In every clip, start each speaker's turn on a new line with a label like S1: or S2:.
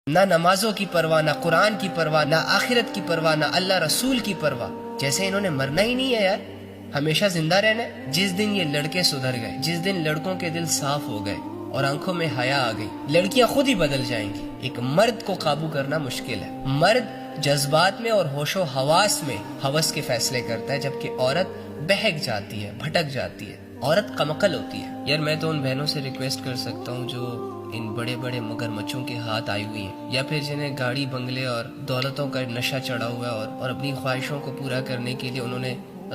S1: نہ نمازوں کی پرواہ، نہ قرآن کی پرواہ، نہ آخرت کی پرواہ، نہ اللہ رسول کی پرواہ. جیسے انہوں نے مرنا ہی نہیں ہے یار، ہمیشہ زندہ رہنا ہے. جس دن یہ لڑکے سدھر گئے، جس دن لڑکوں کے دل صاف ہو گئے اور آنکھوں میں حیا آ گئی، لڑکیاں خود ہی بدل جائیں گی. ایک مرد کو قابو کرنا مشکل ہے. مرد جذبات میں اور ہوش و حواس میں ہوس کے فیصلے کرتا ہے، جبکہ عورت بہک جاتی ہے، بھٹک جاتی ہے، عورت کمقل ہوتی ہے. یار میں تو ان بہنوں سے ریکویسٹ کر سکتا ہوں جو ان بڑے بڑے مگرمچھوں کے ہاتھ آئی ہوئی ہیں، یا پھر جنہیں گاڑی بنگلے اور دولتوں کا نشہ چڑھا ہوا ہے اور اپنی خواہشوں کو پورا کرنے کے لیے انہوں نے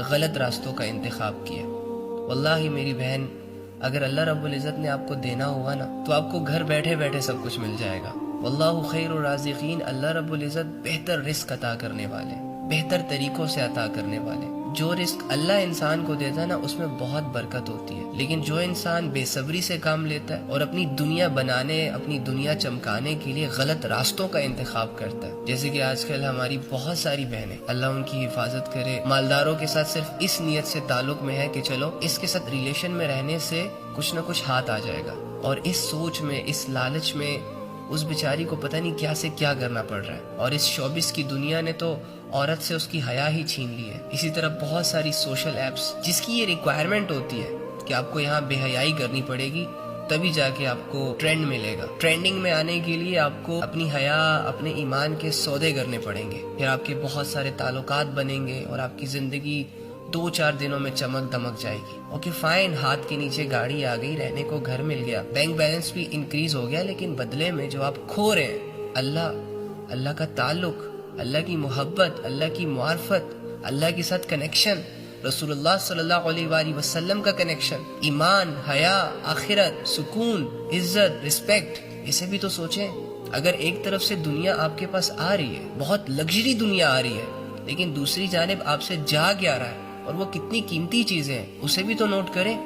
S1: غلط راستوں کا انتخاب کیا. واللہ میری بہن، اگر اللہ رب العزت نے آپ کو دینا ہوا نا تو آپ کو گھر بیٹھے بیٹھے سب کچھ مل جائے گا. واللہ خیر الرازقین، اللہ رب العزت بہتر رزق عطا کرنے والے، بہتر طریقوں سے عطا کرنے والے. جو رزق اللہ انسان کو دیتا ہے نا اس میں بہت برکت ہوتی ہے، لیکن جو انسان بے صبری سے کام لیتا ہے اور اپنی دنیا بنانے، اپنی دنیا چمکانے کے لیے غلط راستوں کا انتخاب کرتا ہے، جیسے کہ آج کل ہماری بہت ساری بہنیں، اللہ ان کی حفاظت کرے، مالداروں کے ساتھ صرف اس نیت سے تعلق میں ہے کہ چلو اس کے ساتھ ریلیشن میں رہنے سے کچھ نہ کچھ ہاتھ آ جائے گا، اور اس سوچ میں، اس لالچ میں اس بیچاری کو پتہ نہیں کیا سے کیا کرنا پڑ رہا ہے. اور اس شوبز کی دنیا نے تو عورت سے اس کی حیا ہی چھین لی ہے. اسی طرح بہت ساری سوشل ایپس جس کی یہ ریکوائرمنٹ ہوتی ہے کہ آپ کو یہاں بے حیائی کرنی پڑے گی تبھی جا کے آپ کو ٹرینڈ ملے گا. ٹرینڈنگ میں آنے کے لیے آپ کو اپنی حیا، اپنے ایمان کے سودے کرنے پڑیں گے، پھر آپ کے بہت سارے تعلقات بنیں گے اور آپ کی زندگی 2-4 دنوں میں چمک دمک جائے گی. اوکے فائن، ہاتھ کے نیچے گاڑی آ گئی، رہنے کو گھر مل گیا، بینک بیلنس بھی انکریز ہو گیا، لیکن بدلے میں جو آپ کھو رہے ہیں اللہ کا تعلق، اللہ کی محبت، اللہ کی معرفت، اللہ کے ساتھ کنیکشن، رسول اللہ صلی اللہ علیہ وآلہ وسلم کا کنیکشن، ایمان، حیا، آخرت، سکون، عزت، رسپیکٹ، اسے بھی تو سوچیں. اگر ایک طرف سے دنیا آپ کے پاس آ رہی ہے، بہت لگژری دنیا آ رہی ہے، لیکن دوسری جانب آپ سے جا کیا رہا ہے اور وہ کتنی قیمتی چیزیں ہیں، اسے بھی تو نوٹ کریں.